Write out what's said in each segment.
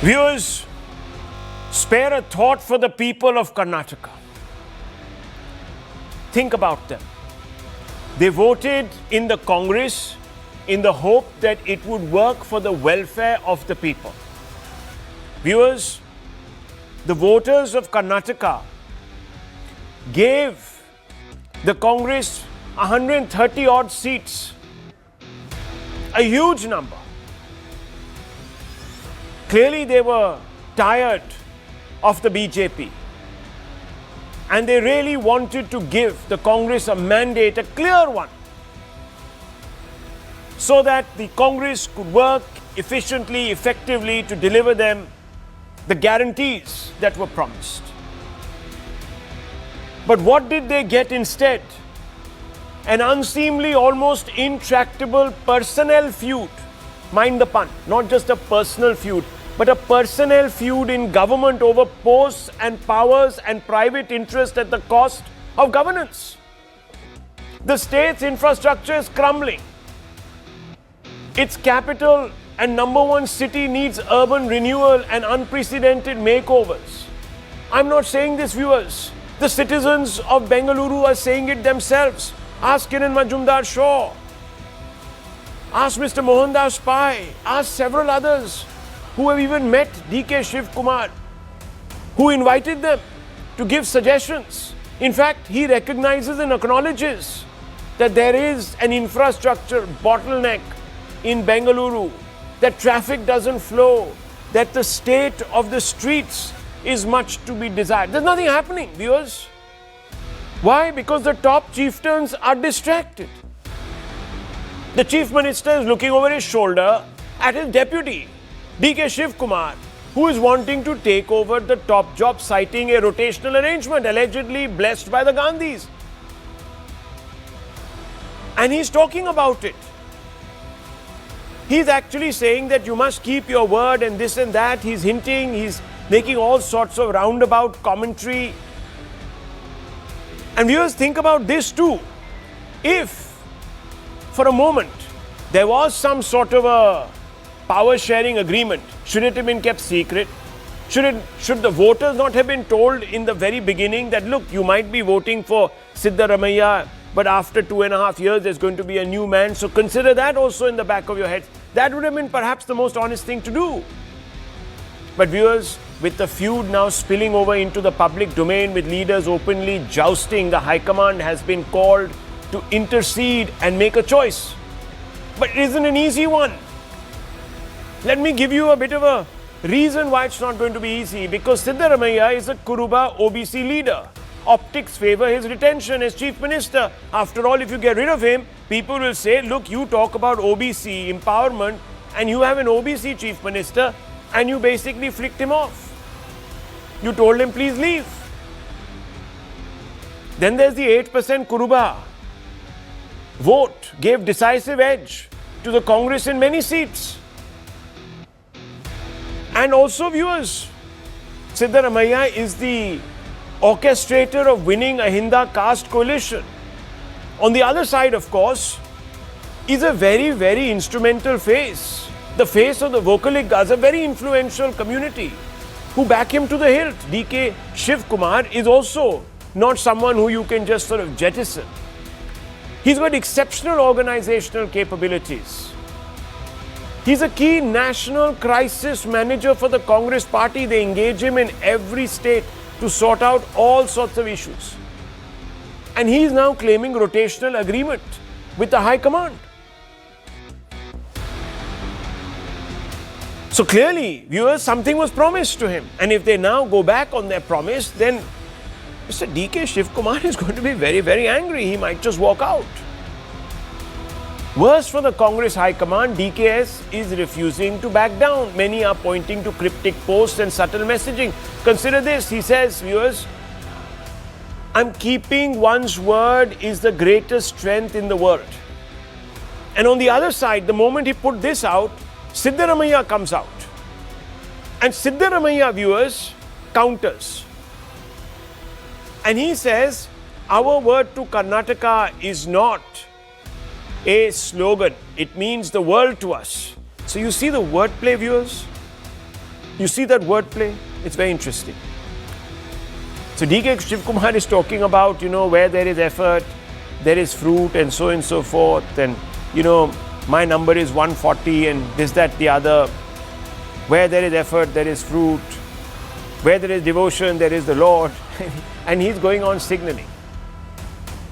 Viewers, spare a thought for the people of Karnataka. Think about them. They voted in the Congress in the hope that it would work for the welfare of the people. Viewers, the voters of Karnataka gave the Congress 130 odd seats, a huge number. Clearly they were tired of the BJP and they really wanted to give the Congress a mandate, a clear one, so that the Congress could work efficiently, effectively to deliver them the guarantees that were promised. But what did they get instead? An unseemly, almost intractable personnel feud. Mind the pun, not just a personal feud, but a personnel feud in government over posts and powers and private interest at the cost of governance. The state's infrastructure is crumbling. Its capital and #1 city needs urban renewal and unprecedented makeovers. I'm not saying this, viewers. The citizens of Bengaluru are saying it themselves. Ask Kiran Majumdar-Shaw. Ask Mr. Mohandas Pai. Ask several others who have even met DK Shivakumar, who invited them to give suggestions. In fact, he recognizes and acknowledges that there is an infrastructure bottleneck in Bengaluru, that traffic doesn't flow, that the state of the streets is much to be desired. There's nothing happening, viewers. Why? Because the top chieftains are distracted. The chief minister is looking over his shoulder at his deputy, DK Shivakumar, who is wanting to take over the top job, citing a rotational arrangement allegedly blessed by the Gandhis. And he's talking about it. He's actually saying that you must keep your word and this and that. He's hinting, he's making all sorts of roundabout commentary. And viewers, think about this too. If, for a moment, there was some sort of a power sharing agreement, should it have been kept secret? Should the voters not have been told in the very beginning that, look, you might be voting for Siddaramaiah, but after 2.5 years there's going to be a new man, so consider that also in the back of your head. That would have been perhaps the most honest thing to do. But viewers, with the feud now spilling over into the public domain, with leaders openly jousting, the High Command has been called to intercede and make a choice. But it isn't an easy one. Let me give you a bit of a reason why it's not going to be easy. Because Siddaramaiah is a Kuruba OBC leader. Optics favor his retention as chief minister. After all, if you get rid of him, people will say, look, you talk about OBC empowerment and you have an OBC chief minister and you basically flicked him off. You told him, please leave. Then there's the 8% Kuruba vote, gave decisive edge to the Congress in many seats. And also, viewers, Siddaramaiah is the orchestrator of winning a Hinda caste coalition. On the other side, of course, is a very, very instrumental face. The face of the Vocaligas, a very influential community who back him to the hilt. DK Shivakumar is also not someone who you can just sort of jettison. He's got exceptional organizational capabilities. He's a key national crisis manager for the Congress party. They engage him in every state to sort out all sorts of issues. And he is now claiming rotational agreement with the High Command. So clearly, viewers, something was promised to him. And if they now go back on their promise, then Mr. DK Shivakumar is going to be very, very angry. He might just walk out. Worse for the Congress High Command, DKS is refusing to back down. Many are pointing to cryptic posts and subtle messaging. Consider this, he says, viewers, I'm keeping one's word is the greatest strength in the world. And on the other side, the moment he put this out, Siddaramaiah comes out. And Siddaramaiah, viewers, counters. And he says, our word to Karnataka is not a slogan. It means the world to us. So you see the wordplay, viewers? You see that wordplay? It's very interesting. So DK Shivakumar is talking about, where there is effort, there is fruit and so forth. And, my number is 140 and this, that, the other. Where there is effort, there is fruit. Where there is devotion, there is the Lord. And he's going on signaling.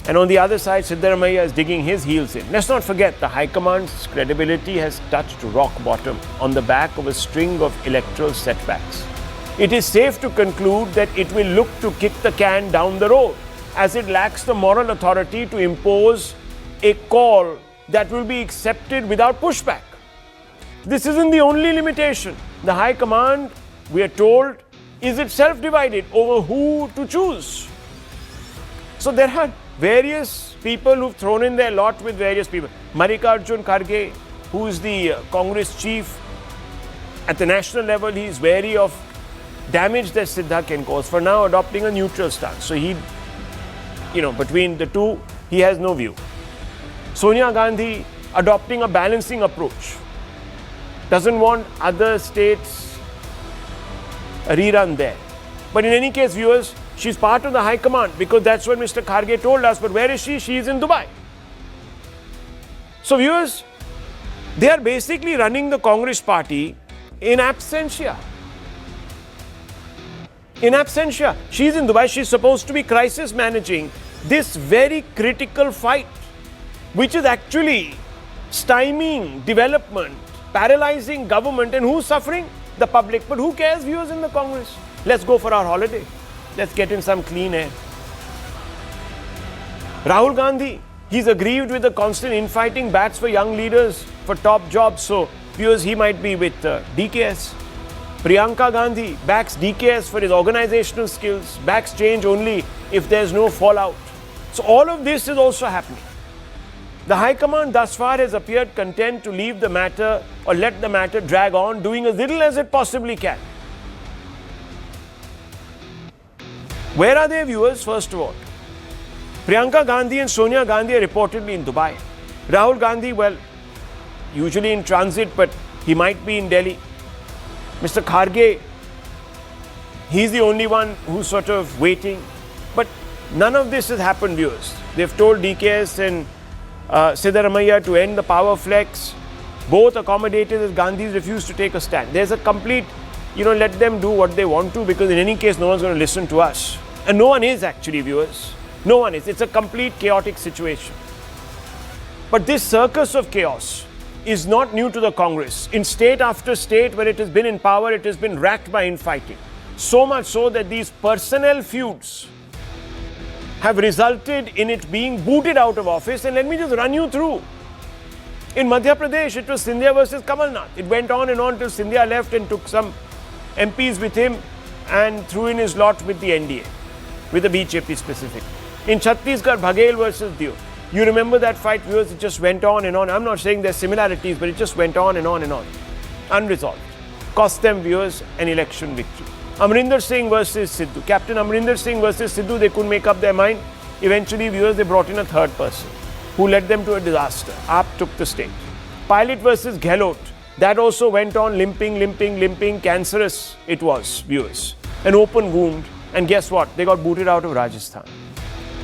And on the other side, Siddaramaiah is digging his heels in. Let's not forget, the High Command's credibility has touched rock bottom on the back of a string of electoral setbacks. It is safe to conclude that it will look to kick the can down the road, as it lacks the moral authority to impose a call that will be accepted without pushback. This isn't the only limitation. The High Command, we are told, is itself divided over who to choose. So there are various people who've thrown in their lot with various people. Mallikarjun Kharge, who is the Congress chief, at the national level, he is wary of damage that Siddha can cause, for now adopting a neutral stance. So he, between the two, he has no view. Sonia Gandhi adopting a balancing approach. Doesn't want other states a rerun there. But in any case, viewers, she's part of the High Command because that's what Mr. Kharge told us. But where is she? She is in Dubai. So viewers, they are basically running the Congress party in absentia. In absentia. She's in Dubai. She's supposed to be crisis managing this very critical fight, which is actually stymieing development, paralyzing government. And who's suffering? The public. But who cares, viewers, in the Congress? Let's go for our holiday. Let's get in some clean air. Rahul Gandhi, he's aggrieved with the constant infighting, bats for young leaders for top jobs. So, viewers, he might be with DKS. Priyanka Gandhi backs DKS for his organizational skills, backs change only if there's no fallout. So, all of this is also happening. The High Command thus far has appeared content to leave the matter or let the matter drag on, doing as little as it possibly can. Where are their viewers, first of all? Priyanka Gandhi and Sonia Gandhi are reportedly in Dubai. Rahul Gandhi, well, usually in transit, but he might be in Delhi. Mr. Kharge, he's the only one who's sort of waiting. But none of this has happened, viewers. They've told DKS and Siddaramaiah to end the power flex. Both accommodated as Gandhi's refused to take a stand. There's a complete, let them do what they want to, because in any case, no one's going to listen to us. And no one is actually, viewers. No one is. It's a complete chaotic situation. But this circus of chaos is not new to the Congress. In state after state where it has been in power, it has been racked by infighting. So much so that these personnel feuds have resulted in it being booted out of office. And let me just run you through. In Madhya Pradesh, it was Scindia versus Kamal Nath. It went on and on till Scindia left and took some MPs with him and threw in his lot with the NDA, with the BJP specific. In Chhattisgarh, Baghel versus Dio. You remember that fight, viewers? It just went on and on. I'm not saying there's similarities, but it just went on and on and on. Unresolved. Cost them, viewers, an election victory. Amrinder Singh versus Sidhu. Captain Amrinder Singh versus Sidhu, they couldn't make up their mind. Eventually, viewers, they brought in a third person who led them to a disaster. AAP took the state. Pilot versus Gehlot. That also went on limping. Cancerous it was, viewers. An open wound. And guess what? They got booted out of Rajasthan.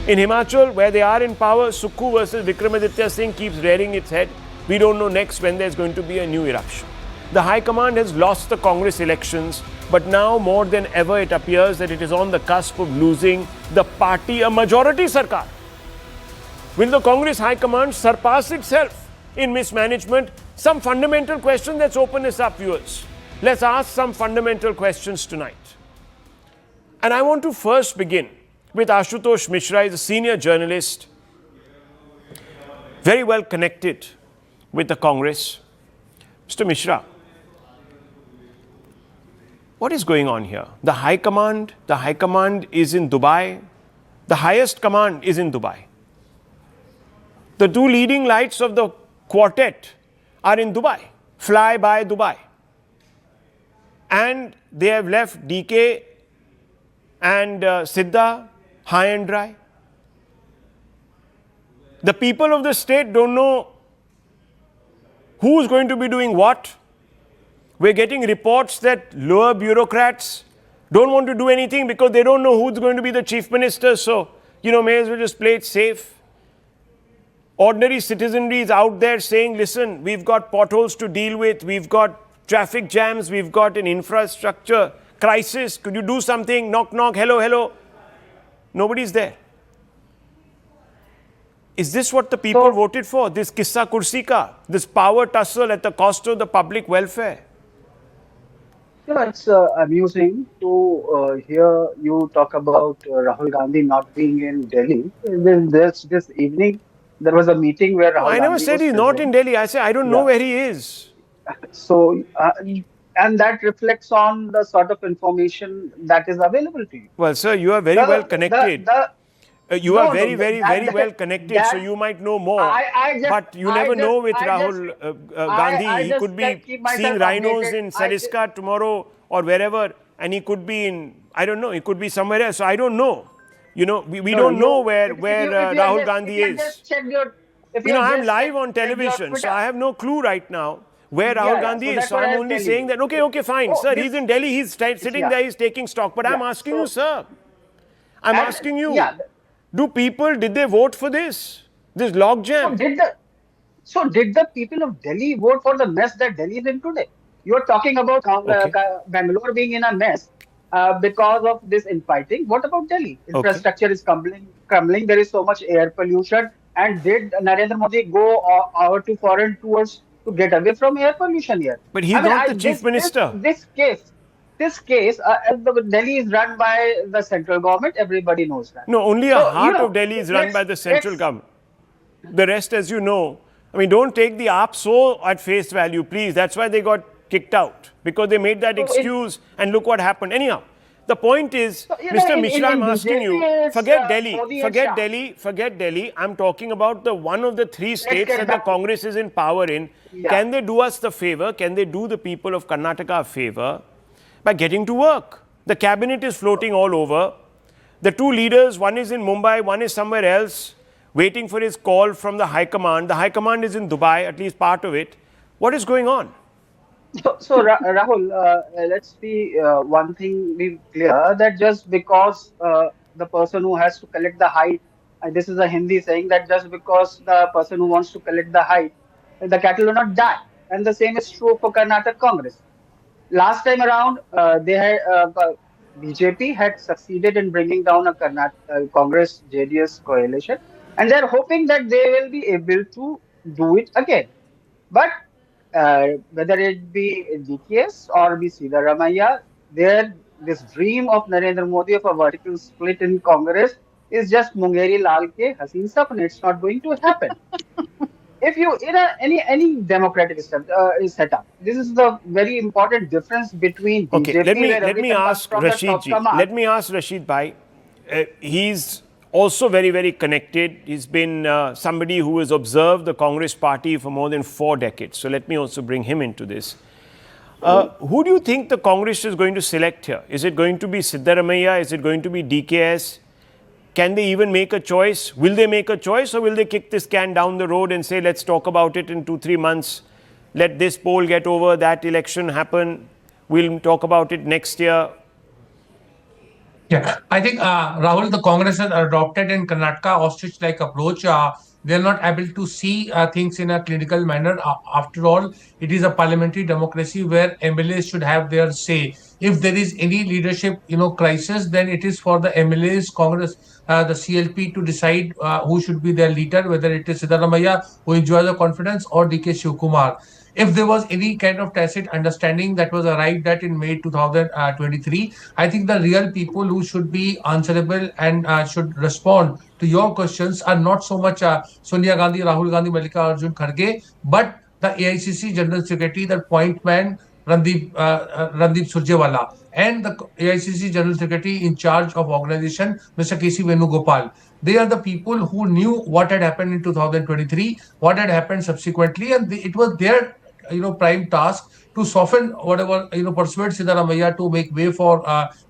In Himachal, where they are in power, Sukhu versus Vikramaditya Singh keeps rearing its head. We don't know next when there's going to be a new eruption. The High Command has lost the Congress elections, but now more than ever it appears that it is on the cusp of losing the party a majority sarkar. Will the Congress High Command surpass itself in mismanagement? Some fundamental questions. Let's open this up, viewers. Let's ask some fundamental questions tonight. And I want to first begin with Ashutosh Mishra. He's a senior journalist, very well connected with the Congress. Mr. Mishra, what is going on here? The High Command is in Dubai. The highest command is in Dubai. The two leading lights of the quartet are in Dubai. Fly by Dubai. And they have left DK and Siddha high and dry. The people of the state don't know who's going to be doing what, We're getting reports that lower bureaucrats don't want to do anything because they don't know who's going to be the chief minister. So, may as well just play it safe. Ordinary citizenry is out there saying, listen, we've got potholes to deal with, we've got traffic jams, we've got an infrastructure crisis. Could you do something? Knock, knock, hello, hello. Nobody's there. Is this what the people voted for? This kissa kursi ka, this power tussle at the cost of the public welfare? It's amusing to hear you talk about Rahul Gandhi not being in Delhi. This evening, there was a meeting where No, Rahul I never Gandhi said was he's not in present. Delhi. I said I don't know Yeah. where he is. So, and that reflects on the sort of information that is available to you. Well, sir, you are very well connected. The You are no, very, no, very, very well connected, so that you might know more. I just But you never know with I just Rahul Gandhi. I He just could can be keep seeing myself rhinos updated. in Sariska tomorrow or wherever, and he could be in, I don't know, he could be somewhere else. So I don't know. We No, no, don't know you where, if you have Rahul just Gandhi is. checked your if you have I'm just live on checked your television, so Twitter. I have no clue right now where Rahul Yeah. Gandhi So is. that's So what I'm I was only telling saying you. that, okay, fine, Oh, sir, he's this in Delhi, he's sitting yeah, there, he's taking stock. But I'm yeah. asking you, sir, I'm And asking yeah. you, did they vote for this? This So logjam? did the people of Delhi vote for the mess that Delhi is in today? You're talking about Okay, Bangalore being in a mess because of this infighting. What about Delhi? okay. Infrastructure is crumbling. There is so much air pollution. And did Narendra Modi go out to foreign tours to get away from air pollution here? But I he's mean, not the chief minister. this case, Delhi is run by the central government. Everybody knows that. No, only a So heart of Delhi is run by the central let's government. The rest, as you know, I mean, don't take the AAP so at face value, please. That's why they got kicked out, because they made that so in excuse, and look what happened. Anyhow, the point is, so, Mr. Mishra, I'm in asking BJP, you, it's forget Delhi, Modi and Shah. forget Delhi. I'm talking about the one of the three Let's states get that the back to Congress is in power in. yeah. Can they do us the favor? Can they do the people of Karnataka a favor by getting to work? The cabinet is floating all over. The two leaders, one is in Mumbai, one is somewhere else, waiting for his call from the High Command. The High Command is in Dubai, at least part of it. What is going on? Rahul, let's be one thing be clear that just because the person who has to collect the height, and this is a Hindi saying that just because the person who wants to collect the height, the cattle will not die. And the same is true for Karnataka Congress. Last time around, BJP had succeeded in bringing down a Congress JDS coalition, and they're hoping that they will be able to do it again. But whether it be DKS or be Siddaramaiah, this dream of Narendra Modi of a vertical split in Congress is just Mungeri Lal ke Haseen Sapne. It's not going to happen. If you in any democratic setup, this is the very important difference between Okay, let BJP, me where let me everything comes ask from the Rashid top ji. command. Let me ask Rashid Bhai. He's also very, very connected. He's been somebody who has observed the Congress party for more than 4 decades. So let me also bring him into this. Who do you think the Congress is going to select here? Is it going to be Siddaramaiah? Is it going to be DKS? Can they even make a choice? Will they make a choice, or will they kick this can down the road and say, let's talk about it in 2-3 months? Let this poll get over, that election happen. We'll talk about it next year. Yeah, I think Rahul, the Congress has adopted in Karnataka ostrich-like approach. They're not able to see things in a clinical manner. After all, it is a parliamentary democracy where MLAs should have their say. If there is any leadership, crisis, then it is for the MLAs, Congress, the CLP to decide who should be their leader, whether it is Siddaramaiah, who enjoys the confidence, or DK Shivakumar. If there was any kind of tacit understanding that was arrived at in May 2023, I think the real people who should be answerable and should respond to your questions are not so much Sonia Gandhi, Rahul Gandhi, Malika Arjun Kharge, but the AICC General Secretary, the point man, Randeep Surjewala, and the AICC General Secretary in charge of organization, Mr. KC Venugopal. They are the people who knew what had happened in 2023, what had happened subsequently, and it was their prime task to soften whatever, persuade Siddaramaiah to make way for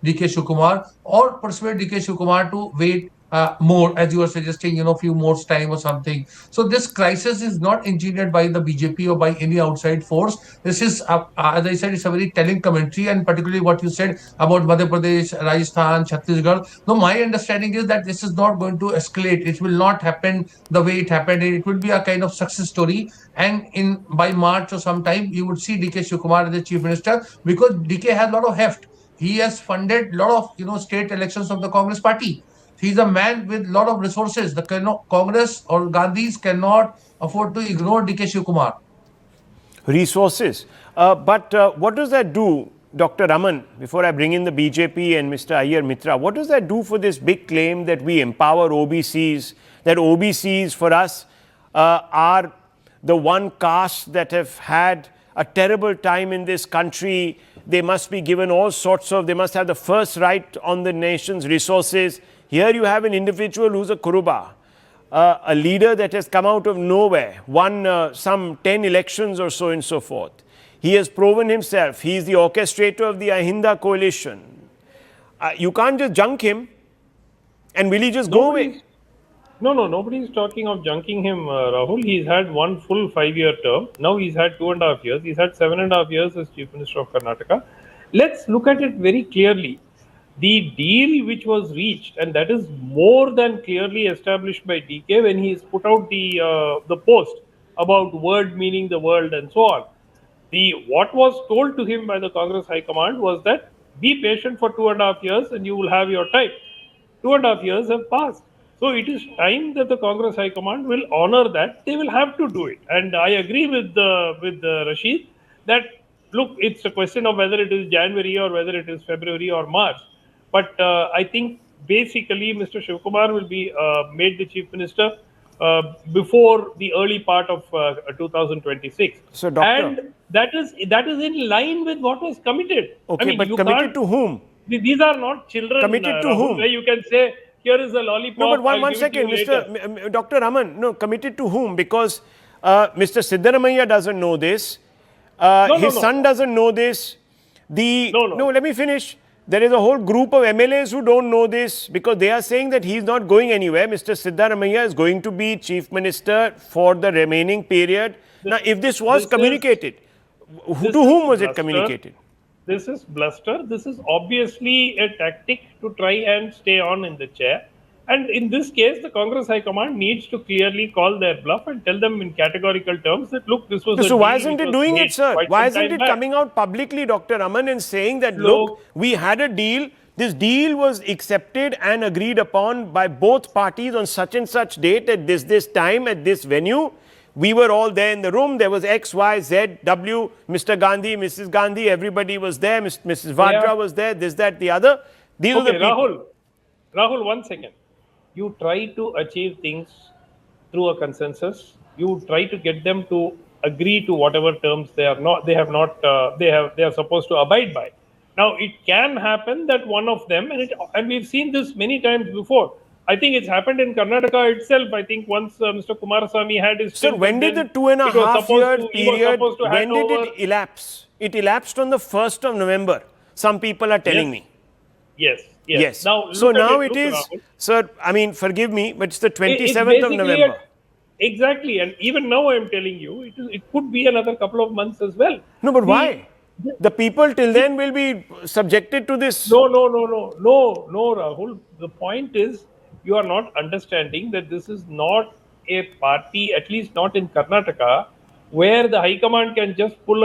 DK Shivakumar, or persuade DK Shivakumar to wait more, as you were suggesting, few more time or something. So this crisis is not engineered by the BJP or by any outside force. This is, as I said, it's a very telling commentary, and particularly what you said about Madhya Pradesh, Rajasthan, Chhattisgarh. No, my understanding is that this is not going to escalate. It will not happen the way it happened. It will be a kind of success story. And in by March or sometime, you would see DK Shivakumar as the chief minister, because DK has a lot of heft. He has funded a lot of state elections of the Congress party. He's a man with a lot of resources. The Congress or Gandhis cannot afford to ignore DK Shivakumar. Resources. But what does that do, Dr. Raman, before I bring in the BJP and Mr. Iyer Mitra, what does that do for this big claim that we empower OBCs, that OBCs for us are the one caste that have had a terrible time in this country? They must be given all sorts of, they must have the first right on the nation's resources. Here you have an individual who's a Kuruba, a leader that has come out of nowhere, won some 10 elections or so and so forth. He has proven himself. He is the orchestrator of the Ahinda coalition. You can't just junk him, and will he just go away? No, nobody is talking of junking him, Rahul. He's had one full 5-year term. Now he's had 2.5 years. He's had 7.5 years as Chief Minister of Karnataka. Let's look at it very clearly. The deal which was reached, and that is more than clearly established by DK when he's put out the post about word meaning the world and so on. What was told to him by the Congress High Command was that be patient for 2.5 years and you will have your time. 2.5 years have passed. So it is time that the Congress High Command will honor that. They will have to do it. And I agree with Rashid that, look, it's a question of whether it is January or whether it is February or March. But I think basically Mr. Shivakumar will be made the Chief Minister before the early part of 2026. So, Doctor, and that is in line with what was committed. Okay, I mean, but committed to whom? These are not children. Committed to whom? Where you can say, here is a lollipop. No, but one second, Dr. Raman. No, committed to whom? Because Mr. Siddaramaiah doesn't know this. His son doesn't know this. No, let me finish. There is a whole group of MLAs who don't know this because they are saying that he's not going anywhere. Mr. Siddaramaiah is going to be Chief Minister for the remaining period. Now, if this was communicated, to whom was it communicated? This is bluster. This is obviously a tactic to try and stay on in the chair. And in this case, the Congress High Command needs to clearly call their bluff and tell them in categorical terms that, look, this was. So why isn't it doing it, sir? Why isn't it coming out publicly, Dr. Raman, and saying that, look, we had a deal. This deal was accepted and agreed upon by both parties on such and such date at this time at this venue. We were all there in the room. There was X, Y, Z, W, Mr. Gandhi, Mrs. Gandhi, everybody was there. Mrs. Vadra was there, this, that, the other. These are the people. Rahul, 1 second. You try to achieve things through a consensus. You try to get them to agree to whatever terms they are supposed to abide by. Now, it can happen that one of them, and we've seen this many times before. I think it's happened in Karnataka itself. I think once Mr. Kumarasamy had his... Sir, when did the 2.5 year period, when did it elapse? It elapsed on the 1st of November. Some people are telling me. Yes. Now, so now it is, sir, I mean, forgive me, but it's the 27th of November. Exactly. And even now I'm telling you, it could be another couple of months as well. No, but why? The people till then will be subjected to this. No, Rahul. The point is, you are not understanding that this is not a party, at least not in Karnataka, where the High Command can just pull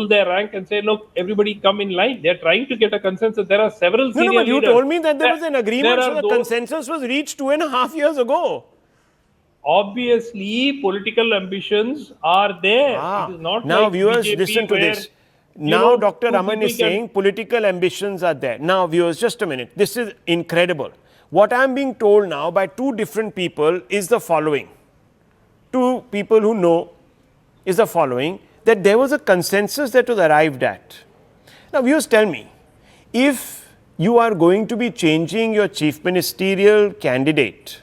their rank and say, look, everybody come in line. They're trying to get a consensus. There are several senior but you leaders. told me that there was an agreement, so the consensus was reached 2.5 years ago. Obviously, political ambitions are there. It is not now, like viewers, BJP listen to this. Now, Dr. Raman is saying political ambitions are there. Now, viewers, just a minute. This is incredible. What I'm being told now by two different people is the following. Two people who know is the following, that there was a consensus that was arrived at. Now, viewers, tell me, if you are going to be changing your chief ministerial candidate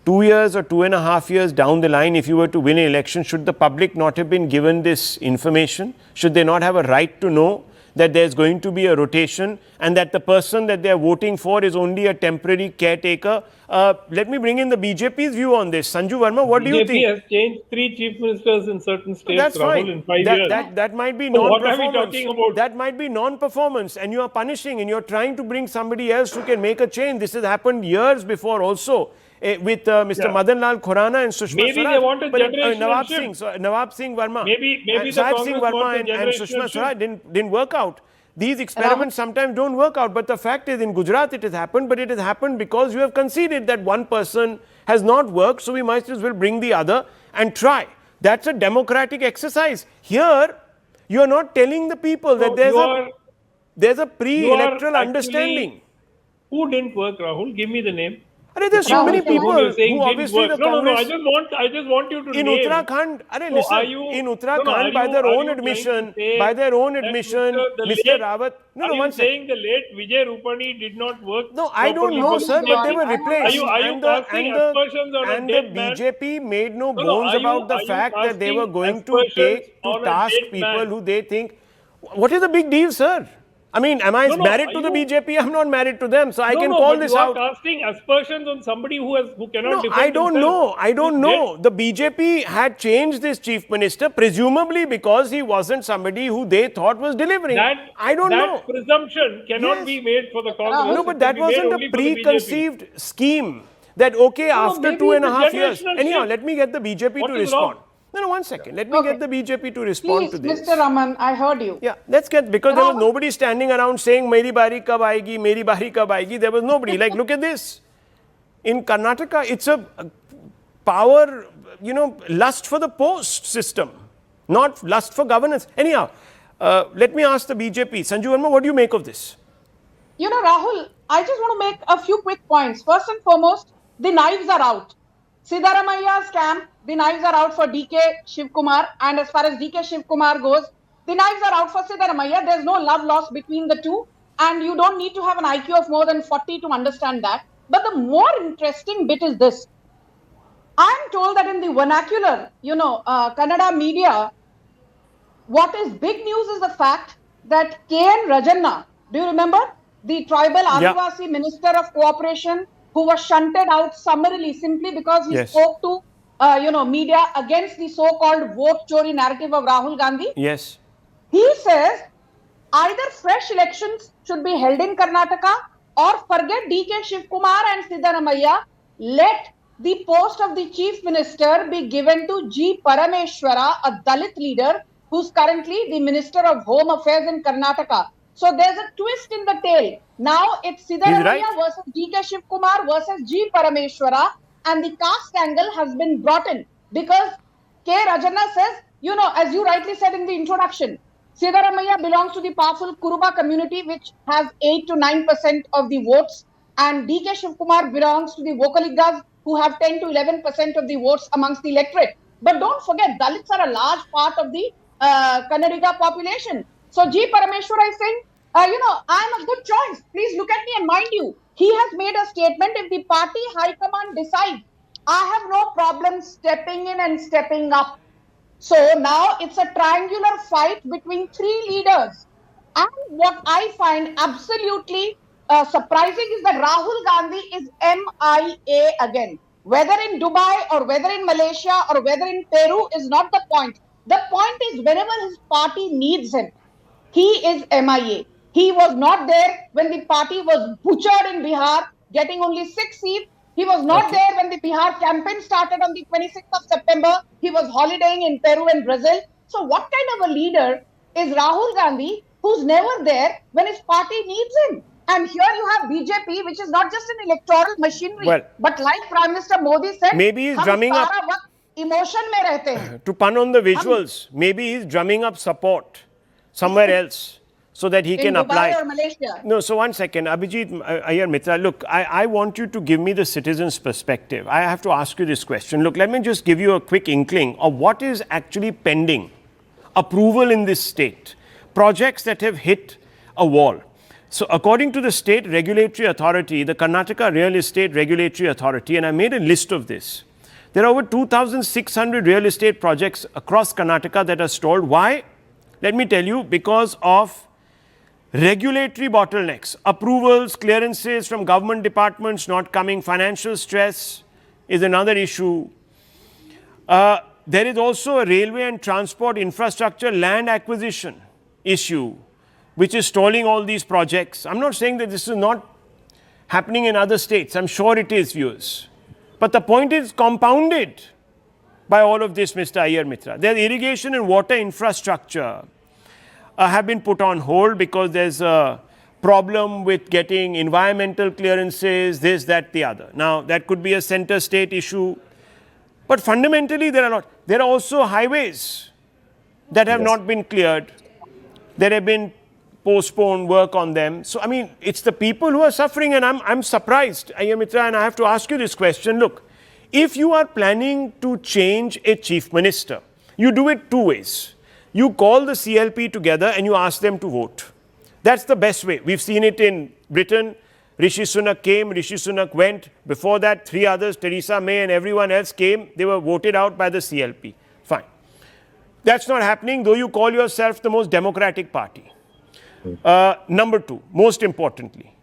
2 years or 2.5 years down the line, if you were to win an election, should the public not have been given this information? Should they not have a right to know that there's going to be a rotation and that the person that they're voting for is only a temporary caretaker. Let me bring in the BJP's view on this. Sanju Verma, what do you think? BJP has changed 3 chief ministers in certain states, That's Rahul, fine. in 5 years. That might be So what non-performance. are we talking about? That might be non-performance, and you are punishing and you're trying to bring somebody else who can make a change. This has happened years before also. With Mr. Madan Lal Khurana and Sushma Maybe Swaraj. they want a But, generational shift. Nawab Singh Verma. Maybe and the Sahib Singh Congress Verma wants a and generational Sushma Swaraj shift. didn't work out. These experiments sometimes don't work out, but the fact is in Gujarat it has happened, but it has happened because you have conceded that one person has not worked, so we might as well bring the other and try. That's a democratic exercise. Here, you are not telling the people that there's a pre-electoral understanding. Who didn't work, Rahul? Give me the name. There's so many people who obviously the Congress... I just want you to in name. Uttarakhand, listen, in Uttarakhand, by their own admission, Mr. Rawat... One saying the late Vijay Rupani did not work? No, I don't know, sir, but they were replaced. Are you casting aspersions on a dead man? And the BJP made no bones about the fact that they were going to take to task people who they think... What is the big deal, sir? I mean, am I married to the BJP? I'm not married to them, so I can call this out. You are casting aspersions on somebody who cannot defend himself. I don't know. The BJP had changed this chief minister, presumably because he wasn't somebody who they thought was delivering. I don't know. That presumption cannot be made for the Congress. No, but that wasn't a preconceived scheme. That, okay, after 2.5 years. Anyhow, let me get the BJP to respond. No, 1 second. Let me get the BJP to respond to this. Mr. Raman, I heard you. Yeah, let's get, because there was nobody standing around saying, Meri bari kab aayegi, Meri bari kab aayegi. There was nobody. Like, look at this. In Karnataka, it's a power, lust for the post system, not lust for governance. Anyhow, let me ask the BJP. Sanju Verma, what do you make of this? Rahul, I just want to make a few quick points. First and foremost, the knives are out. Siddaramaiah's camp, the knives are out for DK Shivakumar, and as far as DK Shivakumar goes, the knives are out for Siddaramaiah. There's no love lost between the two, and you don't need to have an IQ of more than 40 to understand that. But the more interesting bit is this. I'm told that in the vernacular, Kannada media, what is big news is the fact that K.N. Rajanna, do you remember? The tribal Adivasi Minister of Cooperation, who was shunted out summarily simply because he spoke to, media against the so-called vote chori narrative of Rahul Gandhi. Yes. He says either fresh elections should be held in Karnataka or forget DK Shivakumar and Siddaramaiah. Let the post of the chief minister be given to G. Parameshwara, a Dalit leader who's currently the Minister of Home Affairs in Karnataka. So there's a twist in the tale. Now it's Siddaramaiah versus DK Shivakumar versus G. Parameshwara, and the caste angle has been brought in because K. Rajanna says, as you rightly said in the introduction, Siddaramaiah belongs to the powerful Kuruba community, which has 8 to 9% of the votes, and DK Shivakumar belongs to the Vokaligas, who have 10 to 11% of the votes amongst the electorate. But don't forget, Dalits are a large part of the Kannadiga population. So G. Parameshwara is saying, I'm a good choice. Please look at me, and mind you, he has made a statement. If the party high command decides, I have no problem stepping in and stepping up. So now it's a triangular fight between 3 leaders. And what I find absolutely surprising is that Rahul Gandhi is MIA again. Whether in Dubai or whether in Malaysia or whether in Peru is not the point. The point is whenever his party needs him, he is MIA. He was not there when the party was butchered in Bihar, getting only 6 seats. He was not there when the Bihar campaign started on the 26th of September. He was holidaying in Peru and Brazil. So what kind of a leader is Rahul Gandhi, who's never there when his party needs him? And here you have BJP, which is not just an electoral machinery, but like Prime Minister Modi said, maybe he's drumming up emotion mein rehte hain. To pun on the visuals, maybe he's drumming up support somewhere else so that he can apply. Dubai or Malaysia. No, so 1 second, Abhijit Iyer Mitra, look, I want you to give me the citizen's perspective. I have to ask you this question. Look, let me just give you a quick inkling of what is actually pending approval in this state. Projects that have hit a wall. So according to the state regulatory authority, the Karnataka Real Estate Regulatory Authority, and I made a list of this, there are over 2,600 real estate projects across Karnataka that are stalled. Why? Let me tell you, because of Regulatory bottlenecks, approvals, clearances from government departments not coming, financial stress is another issue. There is also a railway and transport infrastructure land acquisition issue, which is stalling all these projects. I'm not saying that this is not happening in other states. I'm sure it is, viewers. But the point is compounded by all of this, Mr. Iyer Mitra. There's irrigation and water infrastructure have been put on hold because there's a problem with getting environmental clearances, this, that, the other. Now, that could be a center state issue. But fundamentally, there are also highways that have not been cleared. There have been postponed work on them. So, I mean, it's the people who are suffering, and I'm surprised, Iyer Mitra, and I have to ask you this question. Look, if you are planning to change a chief minister, you do it two ways. You call the CLP together and you ask them to vote. That's the best way. We've seen it in Britain. Rishi Sunak came, Rishi Sunak went. Before that, three others, Theresa May and everyone else came. They were voted out by the CLP. Fine. That's not happening, though you call yourself the most democratic party. Number two, most importantly.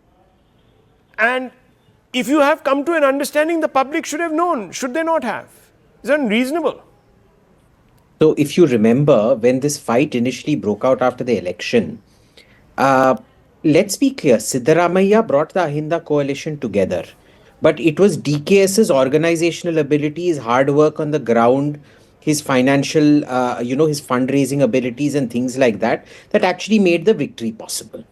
And if you have come to an understanding, the public should have known. Should they not have? It's unreasonable. So if you remember, when this fight initially broke out after the election, let's be clear, Siddaramaiah brought the Ahinda coalition together. But it was DKS's organizational ability, his hard work on the ground, his financial, his fundraising abilities and things like that, that actually made the victory possible.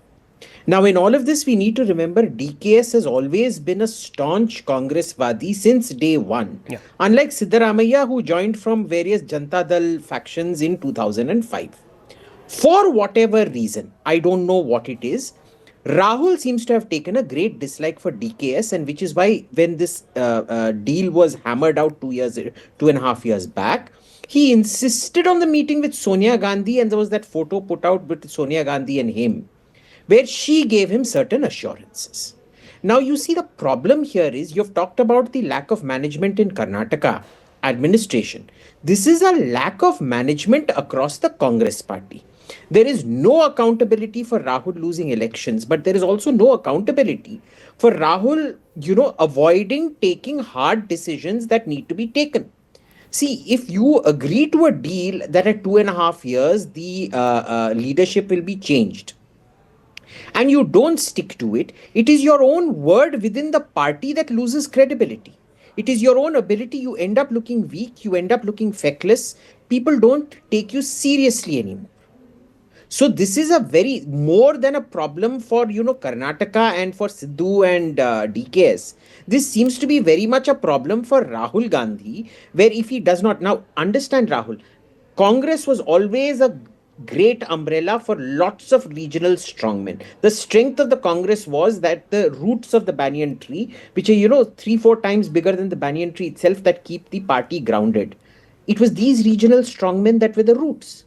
Now, in all of this, we need to remember DKS has always been a staunch Congresswadi since day one. Yeah. Unlike Siddaramaiah, who joined from various Janata Dal factions in 2005. For whatever reason, I don't know what it is, Rahul seems to have taken a great dislike for DKS, and which is why when this deal was hammered out 2.5 years back, he insisted on the meeting with Sonia Gandhi, and there was that photo put out with Sonia Gandhi and him, where she gave him certain assurances. Now, you see, the problem here is you've talked about the lack of management in Karnataka administration. This is a lack of management across the Congress party. There is no accountability for Rahul losing elections, but there is also no accountability for Rahul, avoiding taking hard decisions that need to be taken. See, if you agree to a deal that at 2.5 years, the leadership will be changed, and you don't stick to it, it is your own word within the party that loses credibility. It is your own ability. You end up looking weak. You end up looking feckless. People don't take you seriously anymore. So this is a very more than a problem for, Karnataka and for Sidhu and DKS. This seems to be very much a problem for Rahul Gandhi, where if he does not now understand Rahul, Congress was always a great umbrella for lots of regional strongmen. The strength of the Congress was that the roots of the banyan tree, which are, 3-4 times bigger than the banyan tree itself, that keep the party grounded. It was these regional strongmen that were the roots.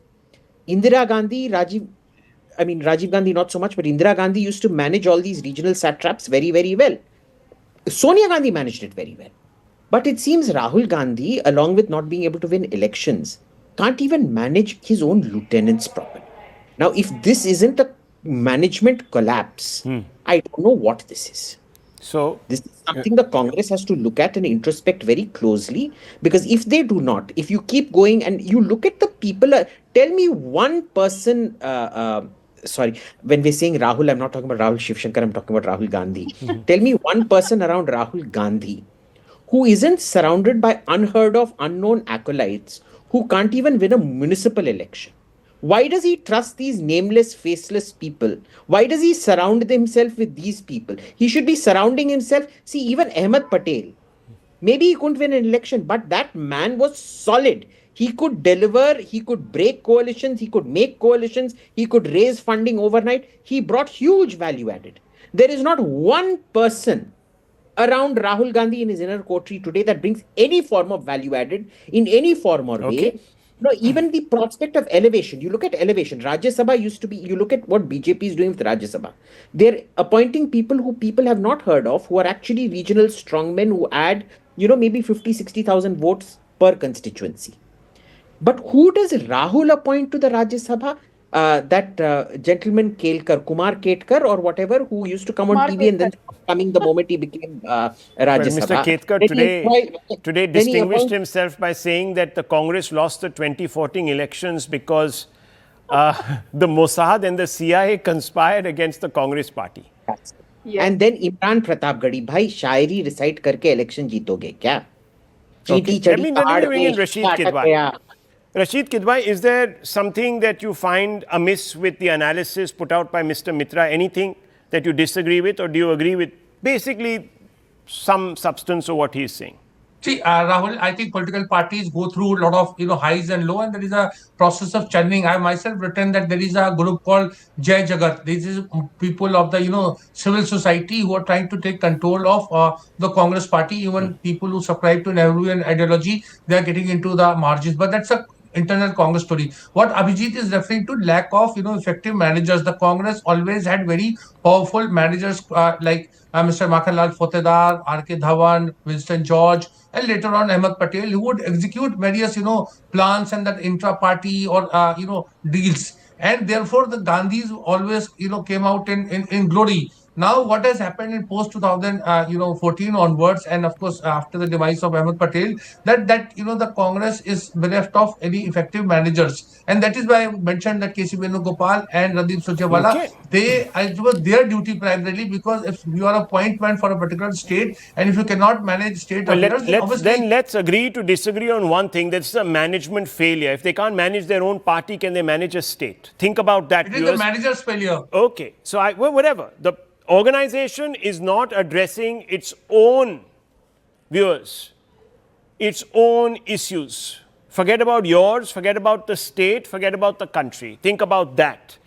Indira Gandhi, Rajiv Gandhi not so much, but Indira Gandhi used to manage all these regional satraps very, very well. Sonia Gandhi managed it very well. But it seems Rahul Gandhi, along with not being able to win elections, can't even manage his own lieutenants properly. Now, if this isn't a management collapse, I don't know what this is. So this is something the Congress has to look at and introspect very closely, because if they do not, if you keep going and you look at the people, tell me one person, when we're saying Rahul, I'm not talking about Rahul Shiv Shankar, I'm talking about Rahul Gandhi. Tell me one person around Rahul Gandhi who isn't surrounded by unheard of, unknown acolytes, who can't even win a municipal election. Why does he trust these nameless, faceless people? Why does he surround himself with these people? He should be surrounding himself. See, even Ahmed Patel, maybe he couldn't win an election, but that man was solid. He could deliver, he could break coalitions, he could make coalitions, he could raise funding overnight. He brought huge value added. There is not one person around Rahul Gandhi in his inner coterie today that brings any form of value added in any form or way. No, even the prospect of elevation. You look at elevation. Rajya Sabha used to be, you look at what BJP is doing with Rajya Sabha. They're appointing people who people have not heard of, who are actually regional strongmen who add, maybe 50,000-60,000 votes per constituency. But who does Rahul appoint to the Rajya Sabha? that gentleman Kumar Ketkar or whatever, who used to come on Kumar TV and then Ketkar. stopped coming the moment he became Rajya Well, Mr. Sabha. Ketkar Then he today then he distinguished appointed- himself by saying that the Congress lost the 2014 elections because the Mossad and the CIA conspired against the Congress party. Yes. And then Imran Pratapgarhi, भाई शायरी recite करके election जीतोगे क्या? चीटी Let चढ़ी me पहाड़ bring में, in Rashid अटक Kidwai. गया. Rashid Kidwai, is there something that you find amiss with the analysis put out by Mr. Mitra? Anything that you disagree with, or do you agree with basically some substance of what he is saying? See, Rahul, I think political parties go through a lot of highs and low, and there is a process of churning. I myself written that there is a group called Jai Jagat. This is people of the civil society who are trying to take control of the Congress party. Even people who subscribe to Nehruvian ideology, they are getting into the margins. But that's a internal Congress story. What Abhijit is referring to, lack of effective managers. The Congress always had very powerful managers like Mr. Makhanlal Photedar, R.K. Dhawan, Winston George, and later on Ahmed Patel, who would execute various plans and that intra-party or deals. And therefore, the Gandhis always came out in glory. Now, what has happened in post 2014 onwards, and of course after the demise of Ahmed Patel, that the Congress is bereft of any effective managers, and that is why I mentioned that K.C. Venugopal and Randeep Surjewala, Okay. it was their duty primarily, because if you are a point man for a particular state, and if you cannot manage state Well, affairs, obviously. let's agree to disagree on one thing. That's a management failure. If they can't manage their own party, can they manage a state? Think about that. It is the manager's failure. Okay, so whatever. The organization is not addressing its own viewers, its own issues. Forget about yours, forget about the state, forget about the country. Think about that.